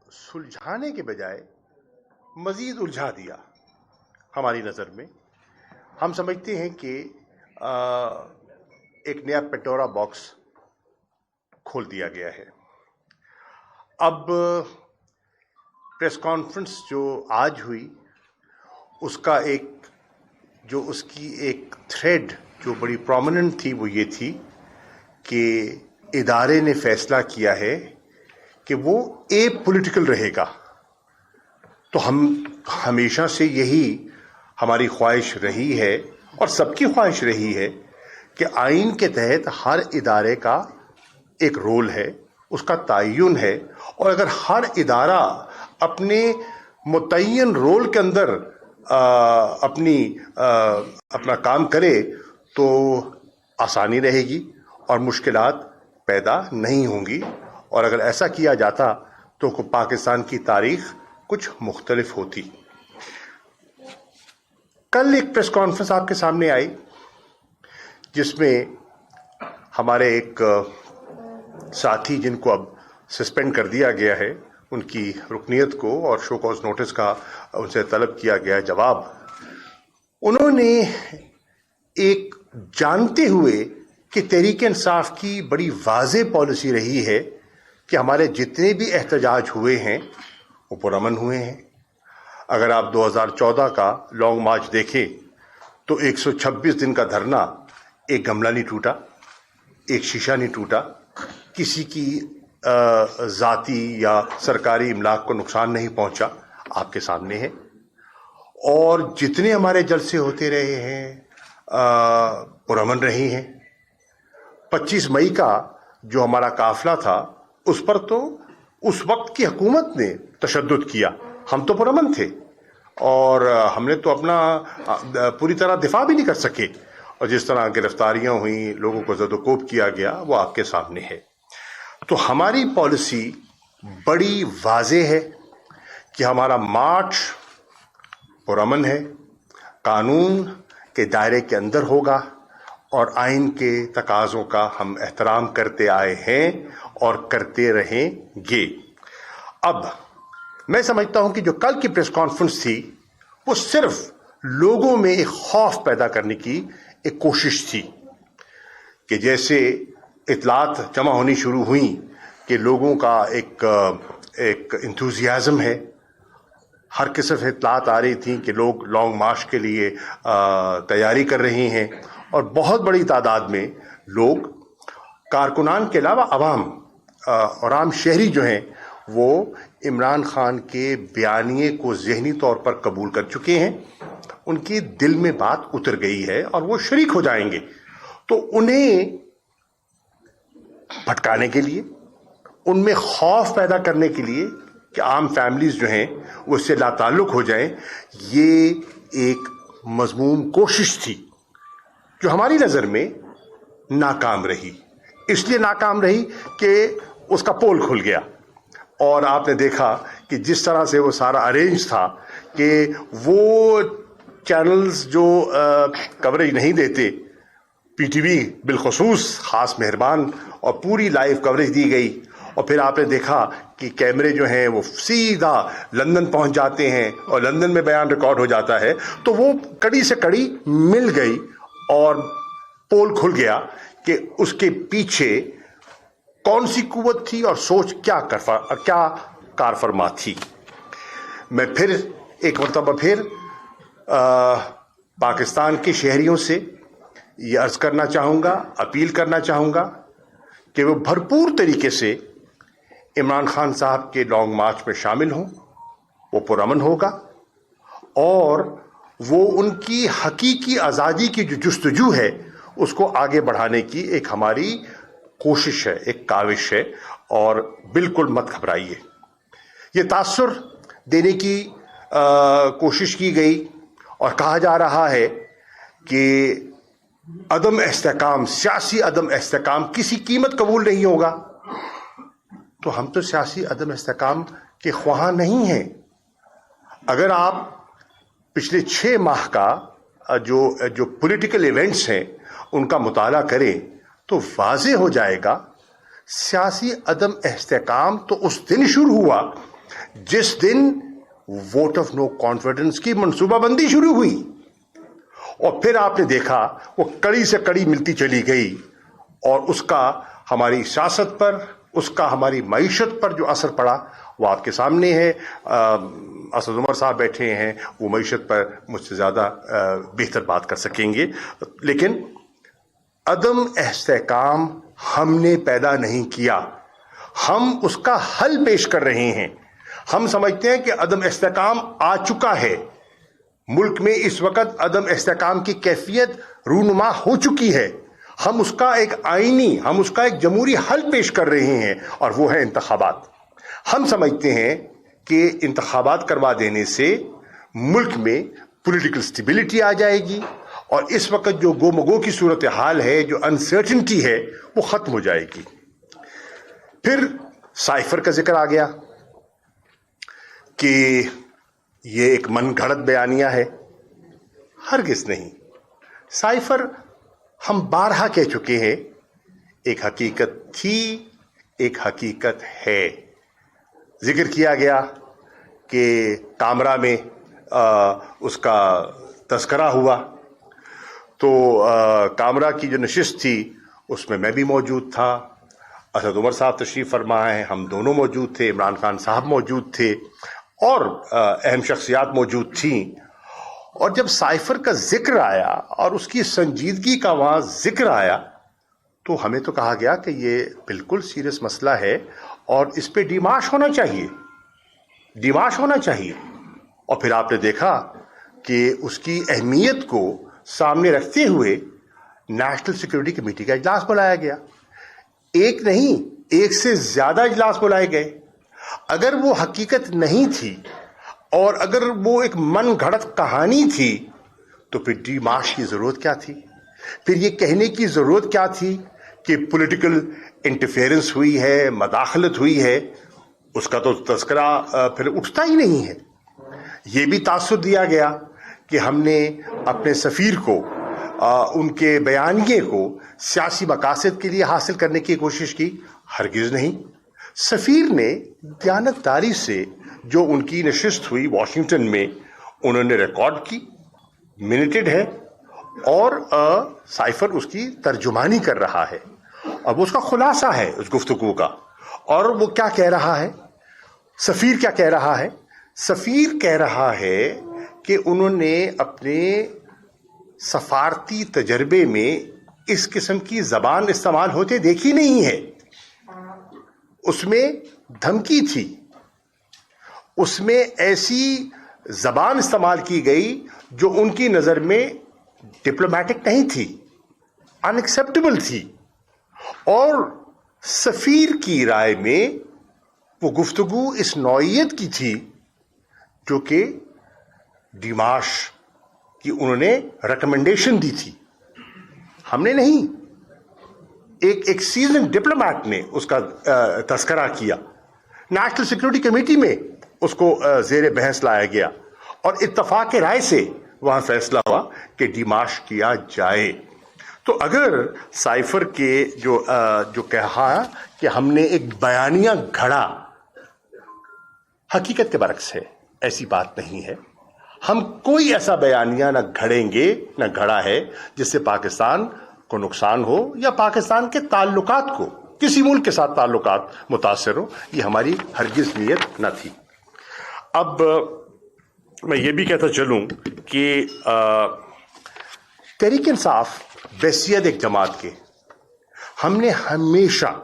सुलझाने के बजाय मजीद उलझा दिया। हमारी नज़र में हम समझते हैं कि एक नया पेंडोरा बॉक्स खोल दिया गया है। अब प्रेस कॉन्फ्रेंस जो आज हुई उसका उसकी एक थ्रेड जो बड़ी प्रोमिनेंट थी वो ये थी कि इदारे ने फैसला किया है कि वो एपॉलिटिकल रहेगा। तो हम हमेशा से यही हमारी ख्वाहिश रही है और सबकी ख्वाहिश रही है कि आइन के तहत हर इदारे का एक रोल है, उसका तयन है, और अगर हर इदारा अपने मुतय्यन रोल के अंदर अपना काम करे तो आसानी रहेगी और मुश्किलात पैदा नहीं होंगी। और अगर ऐसा किया जाता तो पाकिस्तान की तारीख कुछ मुख्तलिफ होती। कल एक प्रेस कॉन्फ्रेंस आपके सामने आई जिसमें हमारे एक साथी जिनको अब सस्पेंड कर दिया गया है उनकी रुकनियत को और शो कॉज नोटिस का उनसे तलब किया गया जवाब, उन्होंने एक जानते हुए कि तहरीक इंसाफ की बड़ी वाज़े पॉलिसी रही है कि हमारे जितने भी एहतजाज हुए हैं वो पुरअमन हुए हैं। अगर आप 2014 का लॉन्ग मार्च देखें तो 126 दिन का धरना, एक गमला नहीं टूटा, एक शीशा नहीं टूटा, किसी की ज़ाती या सरकारी इमलाक को नुकसान नहीं पहुंचा, आपके सामने है। और जितने हमारे जलसे होते रहे हैं पुरअमन रहे हैं। 25 मई का जो हमारा काफिला था उस पर तो उस वक्त की हुकूमत ने तशद्दुद किया, हम तो पुरअमन थे और हमने तो अपना पूरी तरह दिफा भी नहीं कर सके, और जिस तरह गिरफ्तारियां हुई, लोगों को ज़दोकोब किया गया, वो आपके सामने है। तो हमारी पॉलिसी बड़ी वाज़े है कि हमारा मार्च पुरअमन है, कानून के दायरे के अंदर होगा और आइन के तकाज़ों का हम एहतराम करते आए हैं और करते रहेंगे। अब मैं समझता हूं कि जो कल की प्रेस कॉन्फ्रेंस थी वो सिर्फ लोगों में एक खौफ पैदा करने की एक कोशिश थी कि जैसे इतलात जमा होनी शुरू हुई कि लोगों का एक इंथुजियाज़म है, हर किस्म से इतलात आ रही थी कि लोग लॉन्ग मार्च के लिए तैयारी कर रहे हैं और बहुत बड़ी तादाद में लोग, कारकुनान के अलावा अवाम और आम शहरी जो हैं वो इमरान खान के बयानिए को ज़हनी तौर पर कबूल कर चुके हैं, उनकी दिल में बात उतर गई है और वो शरीक हो जाएंगे। तो उन्हें भटकाने के लिए, उनमें खौफ पैदा करने के लिए कि आम फैमिलीज जो हैं वो इससे लाताल्लुक हो जाएं, ये एक मज़मूम कोशिश थी जो हमारी नज़र में नाकाम रही। इसलिए नाकाम रही कि उसका पोल खुल गया और आपने देखा कि जिस तरह से वो सारा अरेंज था कि वो चैनल्स जो कवरेज नहीं देते, पीटीवी बिलखसूस ख़ास मेहरबान, और पूरी लाइव कवरेज दी गई। और फिर आपने देखा कि कैमरे जो हैं वो सीधा लंदन पहुंच जाते हैं और लंदन में बयान रिकॉर्ड हो जाता है। तो वो कड़ी से कड़ी मिल गई और पोल खुल गया कि उसके पीछे कौन सी कुव्वत थी और सोच क्या कारफरमा थी। मैं फिर एक मरतबा फिर पाकिस्तान के शहरियों से ये अर्ज़ करना चाहूँगा, अपील करना चाहूँगा कि वो भरपूर तरीके से इमरान खान साहब के लॉन्ग मार्च में शामिल हों। वो पुरअमन होगा और वो उनकी हकीकी आज़ादी की जो जुस्तजू है उसको आगे बढ़ाने की एक हमारी कोशिश है, एक काविश है, और बिल्कुल मत घबराइए। ये तासुर देने की कोशिश की गई और कहा जा रहा है कि अदम इस्तेकाम, सियासी अदम इस्तेकाम किसी कीमत कबूल नहीं होगा। तो हम तो सियासी अदम इस्तेकाम के ख्वाह नहीं हैं। अगर आप पिछले 6 माह का जो पॉलिटिकल इवेंट्स हैं उनका मुताला करें तो वाज़े हो जाएगा सियासी अदम इस्तेकाम तो उस दिन शुरू हुआ जिस दिन वोट ऑफ नो कॉन्फिडेंस की मंसूबा बंदी शुरू हुई और फिर आपने देखा वो कड़ी से कड़ी मिलती चली गई और उसका हमारी सियासत पर, उसका हमारी मईशत पर जो असर पड़ा वो आपके सामने है। असद उमर साहब बैठे हैं, वो मईशत पर मुझसे ज़्यादा बेहतर बात कर सकेंगे। लेकिन अदम इस्तेहकाम हमने पैदा नहीं किया, हम उसका हल पेश कर रहे हैं। हम समझते हैं कि अदम इस्तेहकाम आ चुका है, मुल्क में इस वक्त अदम इस्तेहकाम की कैफियत रूनुमा हो चुकी है। हम उसका एक आईनी, हम उसका एक जमहूरी हल पेश कर रहे हैं और वो है इंतखाबात। हम समझते हैं कि इंतखाबात करवा देने से मुल्क में पॉलिटिकल स्टेबिलिटी आ जाएगी और इस वक्त जो गोमगो की सूरत हाल है, जो अनसर्टेनिटी है, वो खत्म हो जाएगी। फिर साइफर का जिक्र आ गया कि ये एक मन घड़त बयानिया है। हरगिज नहीं। साइफर हम बारहा कह चुके हैं, एक हकीकत थी, एक हकीकत है। जिक्र किया गया कि कामरा में उसका तस्करा हुआ, तो कामरा की जो नशिस्त थी उसमें मैं भी मौजूद था, असद उमर साहब तशरीफ़ फरमा हैं, हम दोनों मौजूद थे, इमरान खान साहब मौजूद थे और अहम शख्सियात मौजूद थीं। और जब साइफर का जिक्र आया और उसकी संजीदगी का वहाँ जिक्र आया तो हमें तो कहा गया कि ये बिल्कुल सीरियस मसला है और इस पे डिमाश होना चाहिए, डिमाश होना चाहिए। और फिर आपने देखा कि उसकी अहमियत को सामने रखते हुए नेशनल सिक्योरिटी कमेटी का इजलास बुलाया गया। एक नहीं, एक से ज्यादा इजलास बुलाए गए। अगर वो हकीकत नहीं थी और अगर वो एक मन घड़त कहानी थी तो फिर डिमाश की जरूरत क्या थी? फिर ये कहने की जरूरत क्या थी कि पॉलिटिकल इंटरफेरेंस हुई है, मदाखलत हुई है? उसका तो तस्करा फिर उठता ही नहीं है। ये भी तासुर दिया गया कि हमने अपने सफ़ीर को उनके बयानिए को सियासी मकासद के लिए हासिल करने की कोशिश की। हरगिज़ नहीं। सफ़ीर ने दयानतदारी से जो उनकी नशिस्त हुई वाशिंगटन में, उन्होंने रिकॉर्ड की, मिनटेड है और साइफर उसकी तर्जुमानी कर रहा है और वो उसका खुलासा है उस गुफ्तगू का। और वो क्या कह रहा है, सफ़ीर क्या कह रहा है? सफ़ीर कह रहा है कि उन्होंने अपने सफारती तजर्बे में इस किस्म की ज़बान इस्तेमाल होते देखी नहीं है। उसमें धमकी थी, उसमें ऐसी ज़बान इस्तेमाल की गई जो उनकी नज़र में डिप्लोमेटिक नहीं थी, अनएक्सेप्टेबल थी। और सफ़ीर की राय में वो गुफ्तगू इस नौइयत की थी जो कि डिमाश की उन्होंने रिकमेंडेशन दी थी, हमने नहीं। एक सीजन डिप्लोमेट ने उसका तस्करा किया, नेशनल सिक्योरिटी कमेटी में उसको ज़ेरे बहस लाया गया और इत्तफाक के राय से वहां फैसला हुआ कि डिमाश किया जाए। तो अगर साइफर के जो कहा कि हमने एक बयानिया घड़ा, हकीकत के बरक्स है, ऐसी बात नहीं है। हम कोई ऐसा बयानिया न घड़ेंगे न घड़ा है जिससे पाकिस्तान को नुकसान हो या पाकिस्तान के ताल्लुकात को, किसी मुल्क के साथ ताल्लुकात मुतासर हो। ये हमारी हरगिज नीयत न थी। अब मैं ये भी कहता चलूं कि तहरीक इंसाफ बैसियत एक जमात के, हमने हमेशा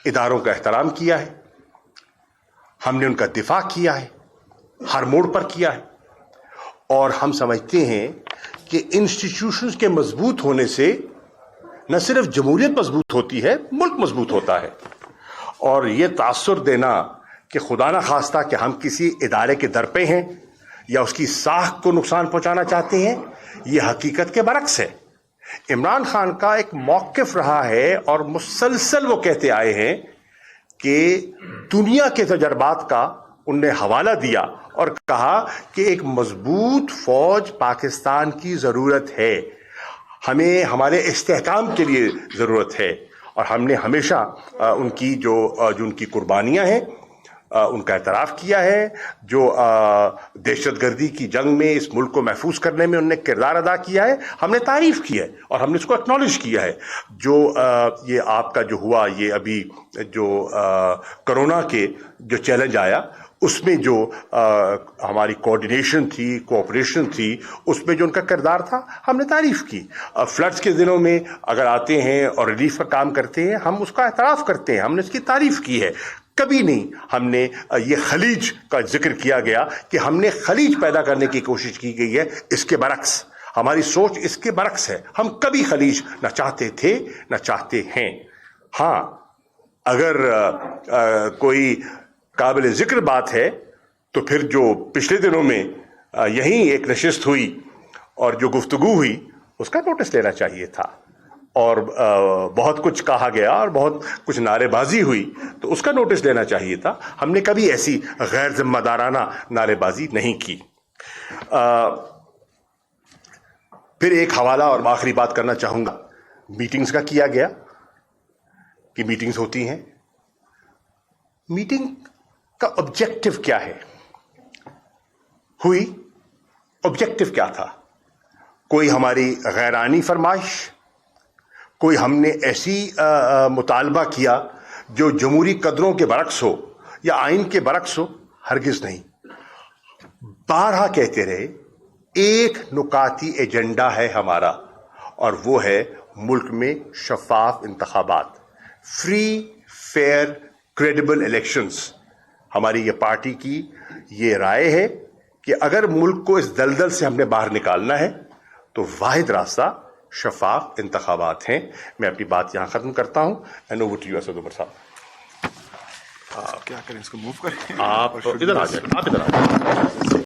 इदारों का एहतराम किया है, हमने उनका दिफा किया है, हर मोड़ पर किया है। और हम समझते हैं कि इंस्टीट्यूशंस के मजबूत होने से न सिर्फ जमहूरियत मजबूत होती है, मुल्क मजबूत होता है। और ये तासुर देना कि खुदा न खास्ता कि हम किसी इदारे के दर पे हैं या उसकी साख को नुकसान पहुंचाना चाहते हैं, ये हकीकत के बरक्स है। इमरान खान का एक मौक़िफ़ रहा है और मुसलसल वो कहते आए हैं कि दुनिया के तजर्बात का उनने हवाला दिया और कहा कि एक मजबूत फौज पाकिस्तान की ज़रूरत है, हमें हमारे इस्तेहकाम के लिए ज़रूरत है। और हमने हमेशा उनकी जो उनकी कुर्बानियाँ हैं ان کا اعتراف کیا ہے، جو دہشت گردی کی جنگ میں اس ملک کو محفوظ کرنے میں انہوں نے کردار ادا کیا ہے، ہم نے تعریف کی ہے اور ہم نے اس کو اکنالج کیا ہے۔ جو یہ آپ کا جو ہوا، یہ ابھی جو کرونا کے جو چیلنج آیا، اس میں جو ہماری کوآرڈینیشن تھی، کوآپریشن تھی، اس میں جو ان کا کردار تھا، ہم نے تعریف کی۔ فلڈز کے دنوں میں اگر آتے ہیں اور ریلیف کا کام کرتے ہیں، ہم اس کا اعتراف کرتے ہیں، ہم نے اس کی تعریف کی ہے۔ کبھی نہیں ہم نے یہ خلیج کا ذکر کیا گیا کہ ہم نے خلیج پیدا کرنے کی کوشش کی گئی ہے، اس کے برعکس ہماری سوچ اس کے برعکس ہے۔ ہم کبھی خلیج نہ چاہتے تھے نہ چاہتے ہیں۔ ہاں، اگر کوئی قابل ذکر بات ہے تو پھر جو پچھلے دنوں میں یہیں ایک نشست ہوئی اور جو گفتگو ہوئی، اس کا نوٹس لینا چاہیے تھا، اور بہت کچھ کہا گیا اور بہت کچھ نعرے بازی ہوئی، تو اس کا نوٹس لینا چاہیے تھا۔ ہم نے کبھی ایسی غیر ذمہ دارانہ نعرے بازی نہیں کی۔ پھر ایک حوالہ اور آخری بات کرنا چاہوں گا، میٹنگز کا کیا گیا کہ میٹنگز ہوتی ہیں۔ میٹنگ کا آبجیکٹو کیا ہے؟ ہوئی، آبجیکٹو کیا تھا؟ کوئی ہماری غیرانی فرمائش، کوئی ہم نے ایسی مطالبہ کیا جو جمہوری قدروں کے برعکس ہو یا آئین کے برعکس ہو؟ ہرگز نہیں۔ بارہا کہتے رہے، ایک نکاتی ایجنڈا ہے ہمارا، اور وہ ہے ملک میں شفاف انتخابات، فری، فیئر، کریڈیبل الیکشنز۔ ہماری یہ پارٹی کی یہ رائے ہے کہ اگر ملک کو اس دلدل سے ہم نے باہر نکالنا ہے تو واحد راستہ شفاف انتخابات ہیں۔ میں اپنی بات یہاں ختم کرتا ہوں۔ And over to you Asad Umar صاحب۔ کیا کریں، اس کو موو کریں؟ آپ ادھر آ جائیں، آپ ادھر آ جائیں۔